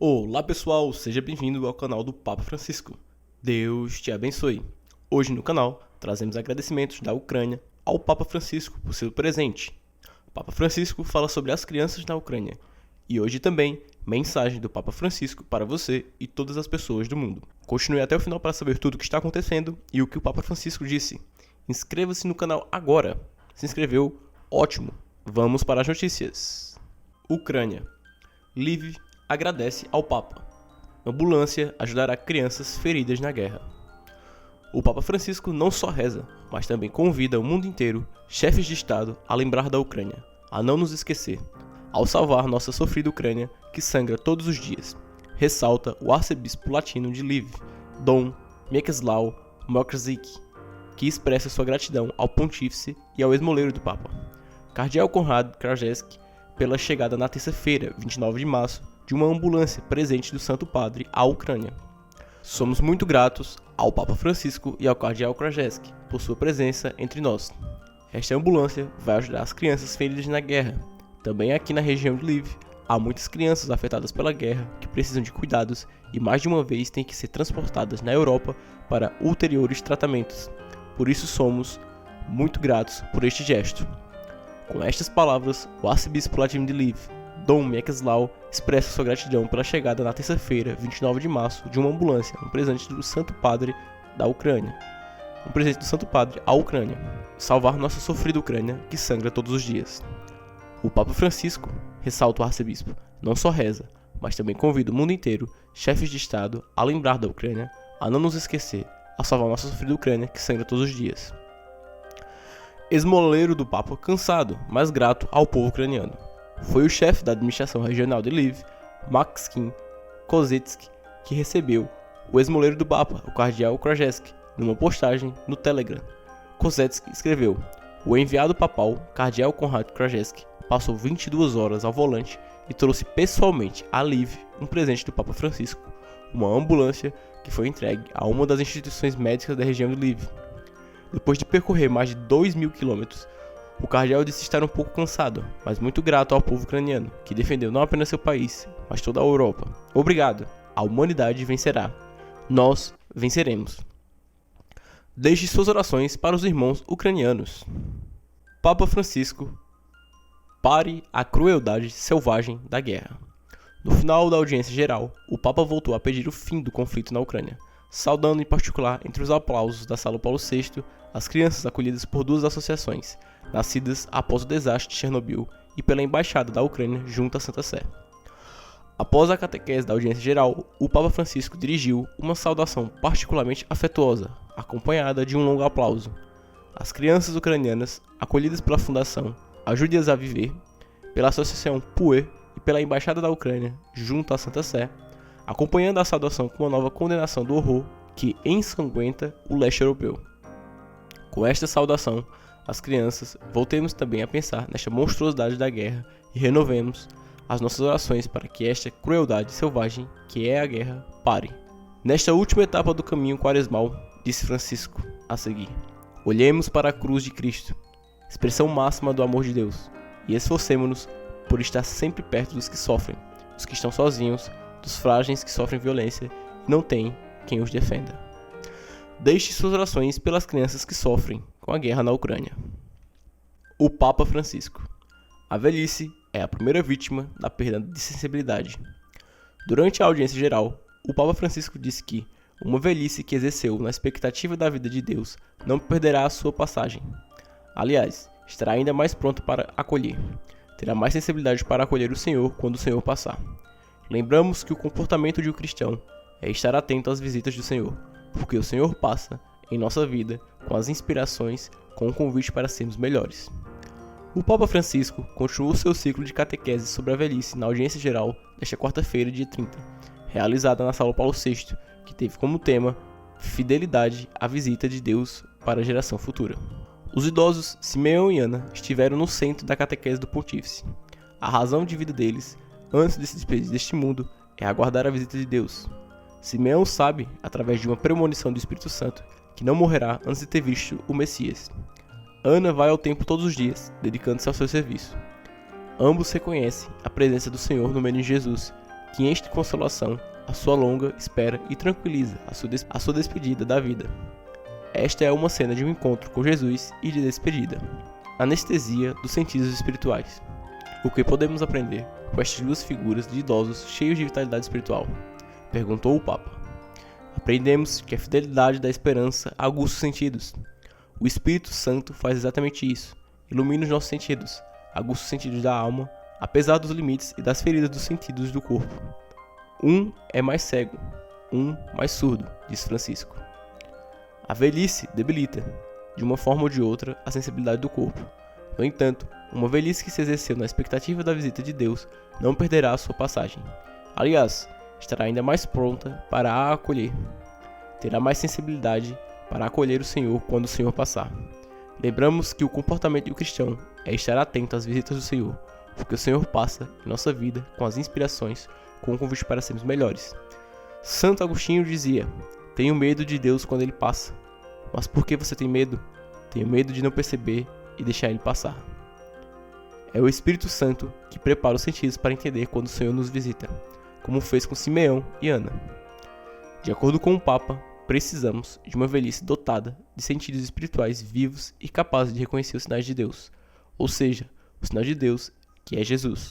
Olá pessoal, seja bem-vindo ao canal do Papa Francisco. Deus te abençoe. Hoje no canal trazemos agradecimentos da Ucrânia ao Papa Francisco por seu presente. O Papa Francisco fala sobre as crianças na Ucrânia e hoje também mensagem do Papa Francisco para você e todas as pessoas do mundo. Continue até o final para saber tudo o que está acontecendo e o que o Papa Francisco disse. Inscreva-se no canal agora. Se inscreveu? Ótimo. Vamos para as notícias. Ucrânia. Lviv agradece ao Papa. Ambulância ajudará crianças feridas na guerra. O Papa Francisco não só reza, mas também convida o mundo inteiro, chefes de Estado, a lembrar da Ucrânia, a não nos esquecer, ao salvar nossa sofrida Ucrânia, que sangra todos os dias. Ressalta o arcebispo latino de Lviv, Dom Mieczysław Mokrzyk, que expressa sua gratidão ao pontífice e ao esmoleiro do Papa, Cardeal Konrad Krajewski, pela chegada na terça-feira, 29 de março, de uma ambulância presente do Santo Padre à Ucrânia. Somos muito gratos ao Papa Francisco e ao Cardeal Krajewski por sua presença entre nós. Esta ambulância vai ajudar as crianças feridas na guerra. Também aqui na região de Lviv, há muitas crianças afetadas pela guerra que precisam de cuidados e mais de uma vez têm que ser transportadas na Europa para ulteriores tratamentos. Por isso somos muito gratos por este gesto. Com estas palavras, o arcebispo latino de Lviv, Dom Mieczysław, expressa sua gratidão pela chegada na terça-feira, 29 de março, de uma ambulância, um presente do Santo Padre da Ucrânia. Um presente do Santo Padre à Ucrânia. Salvar nossa sofrida Ucrânia, que sangra todos os dias. O Papa Francisco, ressalta o arcebispo, não só reza, mas também convida o mundo inteiro, chefes de Estado, a lembrar da Ucrânia, a não nos esquecer, a salvar nossa sofrida Ucrânia, que sangra todos os dias. Esmoleiro do Papa cansado, mas grato ao povo ucraniano. Foi o chefe da administração regional de Lviv, Maksim Kozetski, que recebeu o esmoleiro do Papa, o Cardeal Krajewski, numa postagem no Telegram. Kozetski escreveu: o enviado papal, Cardeal Konrad Krajewski, passou 22 horas ao volante e trouxe pessoalmente a Lviv um presente do Papa Francisco, uma ambulância que foi entregue a uma das instituições médicas da região de Lviv. Depois de percorrer mais de 2.000 quilômetros, o cardeal disse estar um pouco cansado, mas muito grato ao povo ucraniano, que defendeu não apenas seu país, mas toda a Europa. Obrigado. A humanidade vencerá. Nós venceremos. Deixe suas orações para os irmãos ucranianos. Papa Francisco, pare a crueldade selvagem da guerra. No final da audiência geral, o Papa voltou a pedir o fim do conflito na Ucrânia, saudando em particular entre os aplausos da Sala Paulo VI as crianças acolhidas por duas associações, nascidas após o desastre de Chernobyl, e pela Embaixada da Ucrânia junto à Santa Sé. Após a catequese da audiência geral, o Papa Francisco dirigiu uma saudação particularmente afetuosa, acompanhada de um longo aplauso. As crianças ucranianas, acolhidas pela Fundação Ajude-as a Viver, pela Associação PUE e pela Embaixada da Ucrânia junto à Santa Sé, acompanhando a saudação com uma nova condenação do horror que ensanguenta o leste europeu. Com esta saudação, as crianças, voltemos também a pensar nesta monstruosidade da guerra e renovemos as nossas orações para que esta crueldade selvagem, que é a guerra, pare. Nesta última etapa do caminho quaresmal, disse Francisco a seguir, olhemos para a cruz de Cristo, expressão máxima do amor de Deus, e esforcemo-nos por estar sempre perto dos que sofrem, dos que estão sozinhos, dos frágeis que sofrem violência e não têm quem os defenda. Deixe suas orações pelas crianças que sofrem com a guerra na Ucrânia. O Papa Francisco. A velhice é a primeira vítima da perda de sensibilidade. Durante a audiência geral, o Papa Francisco disse que uma velhice que exerceu na expectativa da vida de Deus não perderá a sua passagem. Aliás, estará ainda mais pronto para acolher. Terá mais sensibilidade para acolher o Senhor quando o Senhor passar. Lembramos que o comportamento de um cristão é estar atento às visitas do Senhor, porque o Senhor passa em nossa vida com as inspirações, com o convite para sermos melhores. O Papa Francisco continuou seu ciclo de catequese sobre a velhice na audiência geral desta quarta-feira, dia 30, realizada na Sala Paulo VI, que teve como tema Fidelidade à visita de Deus para a geração futura. Os idosos Simeão e Ana estiveram no centro da catequese do pontífice. A razão de vida deles, antes de se despedir deste mundo, é aguardar a visita de Deus. Simeão sabe, através de uma premonição do Espírito Santo, que não morrerá antes de ter visto o Messias. Ana vai ao templo todos os dias, dedicando-se ao seu serviço. Ambos reconhecem a presença do Senhor no meio de Jesus que enche de consolação a sua longa espera e tranquiliza a sua despedida da vida. Esta é uma cena de um encontro com Jesus e de despedida. Anestesia dos sentidos espirituais. O que podemos aprender com estas duas figuras de idosos cheios de vitalidade espiritual? Perguntou o Papa. Aprendemos que a fidelidade da esperança aguça os sentidos. O Espírito Santo faz exatamente isso. Ilumina os nossos sentidos, aguça os sentidos da alma, apesar dos limites e das feridas dos sentidos do corpo. Um é mais cego, um mais surdo, diz Francisco. A velhice debilita, de uma forma ou de outra, a sensibilidade do corpo. No entanto, uma velhice que se exerceu na expectativa da visita de Deus não perderá a sua passagem. Aliás, estará ainda mais pronta para a acolher. Terá mais sensibilidade para acolher o Senhor quando o Senhor passar. Lembramos que o comportamento do cristão é estar atento às visitas do Senhor, porque o Senhor passa em nossa vida com as inspirações, com o convite para sermos melhores. Santo Agostinho dizia: tenho medo de Deus quando ele passa. Mas por que você tem medo? Tenho medo de não perceber e deixar ele passar. É o Espírito Santo que prepara os sentidos para entender quando o Senhor nos visita, como fez com Simeão e Ana. De acordo com o Papa, precisamos de uma velhice dotada de sentidos espirituais vivos e capazes de reconhecer os sinais de Deus, ou seja, o sinal de Deus, que é Jesus.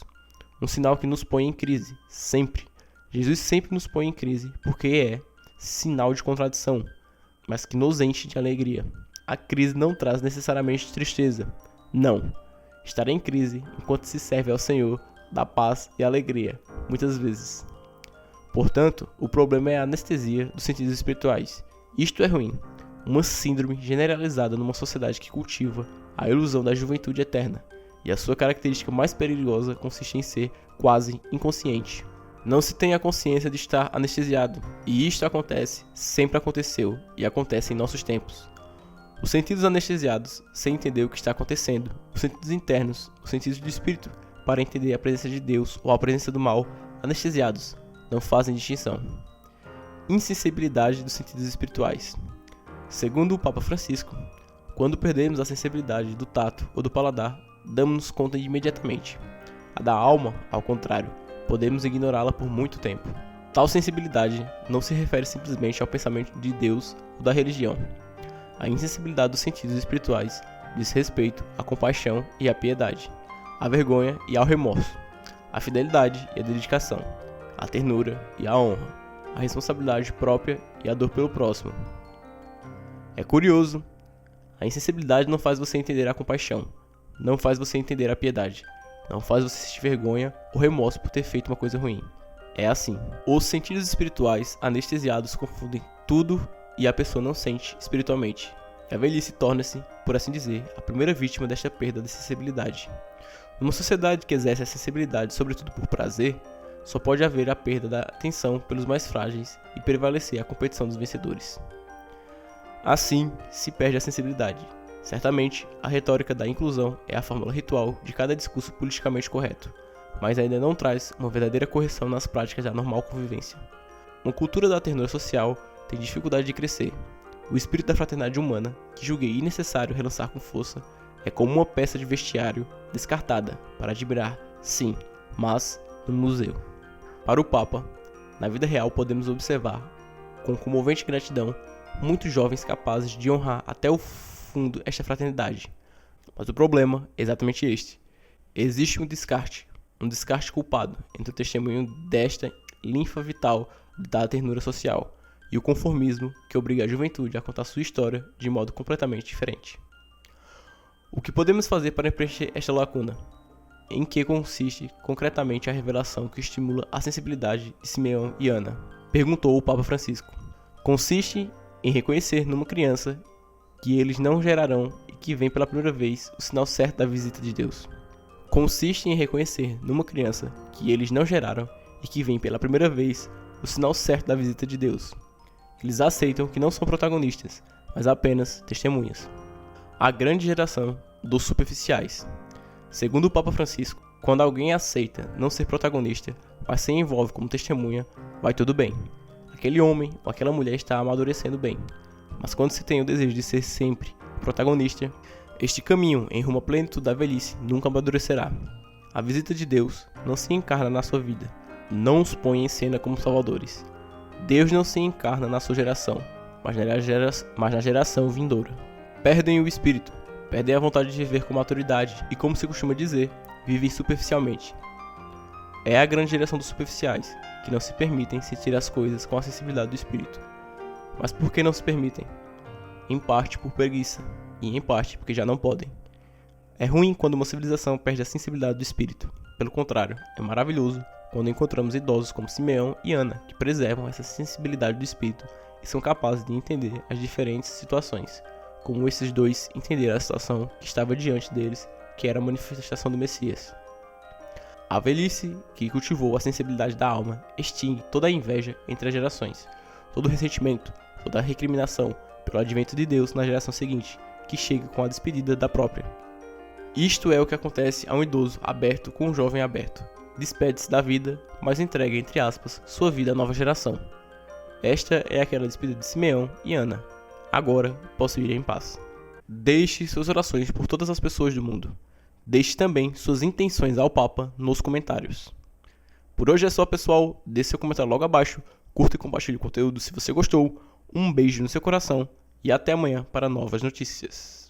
Um sinal que nos põe em crise, sempre. Jesus sempre nos põe em crise porque é sinal de contradição, mas que nos enche de alegria. A crise não traz necessariamente tristeza. Não. Estar em crise enquanto se serve ao Senhor dá paz e alegria, muitas vezes. Portanto, o problema é a anestesia dos sentidos espirituais. Isto é ruim. Uma síndrome generalizada numa sociedade que cultiva a ilusão da juventude eterna. E a sua característica mais perigosa consiste em ser quase inconsciente. Não se tem a consciência de estar anestesiado, e isto acontece, sempre aconteceu e acontece em nossos tempos. Os sentidos anestesiados, sem entender o que está acontecendo, os sentidos internos, os sentidos do espírito, para entender a presença de Deus ou a presença do mal, anestesiados, não fazem distinção. Insensibilidade dos sentidos espirituais. Segundo o Papa Francisco, quando perdemos a sensibilidade do tato ou do paladar, damos-nos conta imediatamente. A da alma, ao contrário, podemos ignorá-la por muito tempo. Tal sensibilidade não se refere simplesmente ao pensamento de Deus ou da religião. A insensibilidade dos sentidos espirituais diz respeito à compaixão e à piedade, à vergonha e ao remorso, à fidelidade e à dedicação, à ternura e à honra, à responsabilidade própria e à dor pelo próximo. É curioso, a insensibilidade não faz você entender a compaixão, não faz você entender a piedade, não faz você sentir vergonha ou remorso por ter feito uma coisa ruim. É assim. Os sentidos espirituais anestesiados confundem tudo e a pessoa não sente espiritualmente. E a velhice torna-se, por assim dizer, a primeira vítima desta perda de sensibilidade. Numa sociedade que exerce a sensibilidade sobretudo por prazer, só pode haver a perda da atenção pelos mais frágeis e prevalecer a competição dos vencedores. Assim, se perde a sensibilidade. Certamente, a retórica da inclusão é a fórmula ritual de cada discurso politicamente correto, mas ainda não traz uma verdadeira correção nas práticas da normal convivência. Uma cultura da ternura social tem dificuldade de crescer. O espírito da fraternidade humana, que julguei innecessário relançar com força, é como uma peça de vestiário descartada para admirar, sim, mas no museu. Para o Papa, na vida real podemos observar, com comovente gratidão, muitos jovens capazes de honrar até o fundo esta fraternidade. Mas o problema é exatamente este. Existe um descarte culpado entre o testemunho desta linfa vital da ternura social e o conformismo que obriga a juventude a contar sua história de modo completamente diferente. O que podemos fazer para preencher esta lacuna? Em que consiste concretamente a revelação que estimula a sensibilidade de Simeão e Ana? Perguntou o Papa Francisco. Consiste em reconhecer numa criança que eles não gerarão e que vem pela primeira vez o sinal certo da visita de Deus. Consiste em reconhecer numa criança que eles não geraram e que vem pela primeira vez o sinal certo da visita de Deus. Eles aceitam que não são protagonistas, mas apenas testemunhas. A grande geração dos superficiais. Segundo o Papa Francisco, quando alguém aceita não ser protagonista, mas se envolve como testemunha, vai tudo bem. Aquele homem ou aquela mulher está amadurecendo bem. Mas quando se tem o desejo de ser sempre protagonista, este caminho em rumo à plenitude da velhice nunca amadurecerá. A visita de Deus não se encarna na sua vida, não os põe em cena como salvadores. Deus não se encarna na sua geração, mas na geração vindoura. Perdem o espírito, perdem a vontade de viver com maturidade e, como se costuma dizer, vivem superficialmente. É a grande geração dos superficiais, que não se permitem sentir as coisas com a sensibilidade do espírito. Mas por que não se permitem? Em parte por preguiça, e em parte porque já não podem. É ruim quando uma civilização perde a sensibilidade do espírito. Pelo contrário, é maravilhoso quando encontramos idosos como Simeão e Ana, que preservam essa sensibilidade do espírito e são capazes de entender as diferentes situações, como esses dois entenderam a situação que estava diante deles, que era a manifestação do Messias. A velhice, que cultivou a sensibilidade da alma, extingue toda a inveja entre as gerações, todo o ressentimento, toda a recriminação pelo advento de Deus na geração seguinte, que chega com a despedida da própria. Isto é o que acontece a um idoso aberto com um jovem aberto. Despede-se da vida, mas entrega, entre aspas, sua vida à nova geração. Esta é aquela despedida de Simeão e Ana. Agora posso ir em paz. Deixe suas orações por todas as pessoas do mundo. Deixe também suas intenções ao Papa nos comentários. Por hoje é só, pessoal. Deixe seu comentário logo abaixo, curta e compartilhe o conteúdo se você gostou. Um beijo no seu coração e até amanhã para novas notícias.